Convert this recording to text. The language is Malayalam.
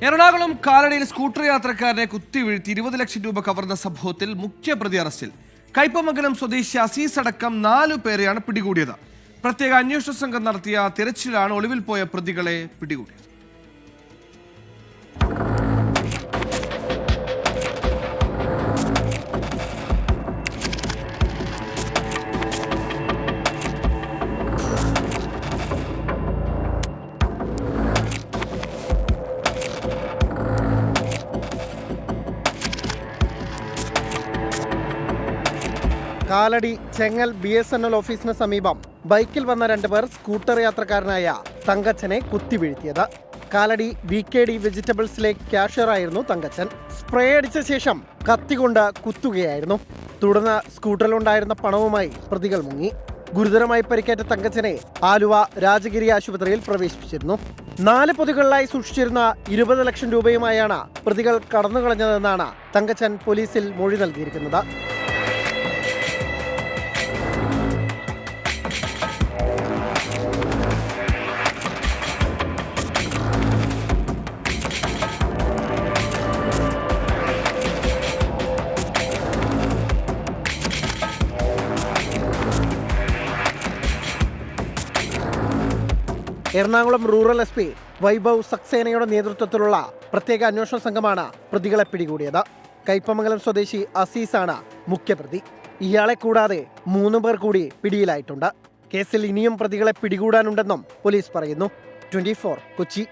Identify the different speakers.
Speaker 1: എറണാകുളം കാലടിയിൽ സ്കൂട്ടർ യാത്രക്കാരനെ കുത്തിവീഴ്ത്തി 20 ലക്ഷം രൂപ കവർന്ന സംഭവത്തിൽ മുഖ്യപ്രതി അറസ്റ്റിൽ. കയ്പമംഗലം സ്വദേശി അസീസ് അടക്കം 4 പേരെയാണ് പിടികൂടിയത്. പ്രത്യേക അന്വേഷണ സംഘം നടത്തിയ തിരച്ചിലാണ് ഒളിവിൽ പോയ പ്രതികളെ പിടികൂടിയത്.
Speaker 2: കാലടി ചെങ്ങൽ BSNL ഓഫീസിന് സമീപം ബൈക്കിൽ വന്ന 2 പേർ സ്കൂട്ടർ യാത്രക്കാരനായ തങ്കച്ചനെ കുത്തിവീഴ്ത്തിയത്. കാലടി VKD വെജിറ്റബിൾസിലെ ക്യാഷ്യറായിരുന്നു തങ്കച്ചൻ. സ്പ്രേ അടിച്ച ശേഷം കത്തികൊണ്ട് കുത്തുകയായിരുന്നു. തുടർന്ന് സ്കൂട്ടറിലുണ്ടായിരുന്ന പണവുമായി പ്രതികൾ മുങ്ങി. ഗുരുതരമായി പരിക്കേറ്റ തങ്കച്ചനെ ആലുവ രാജഗിരി ആശുപത്രിയിൽ പ്രവേശിപ്പിച്ചിരുന്നു. 4 പൊതികളിലായി സൂക്ഷിച്ചിരുന്ന 20 ലക്ഷം രൂപയുമായാണ് പ്രതികൾ കടന്നുകളഞ്ഞതെന്നാണ് തങ്കച്ചൻ പോലീസിൽ മൊഴി നൽകിയിരിക്കുന്നത്. എറണാകുളം റൂറൽ SP വൈഭവ് സക്സേനയുടെ നേതൃത്വത്തിലുള്ള പ്രത്യേക അന്വേഷണ സംഘമാണ് പ്രതികളെ പിടികൂടിയത്. കയ്പമംഗലം സ്വദേശി അസീസാണ് മുഖ്യപ്രതി. ഇയാളെ കൂടാതെ 3 പേർ കൂടി പിടിയിലായിട്ടുണ്ട്. കേസിൽ ഇനിയും പ്രതികളെ പിടികൂടാനുണ്ടെന്നും പോലീസ് പറയുന്നു. 24 കൊച്ചി.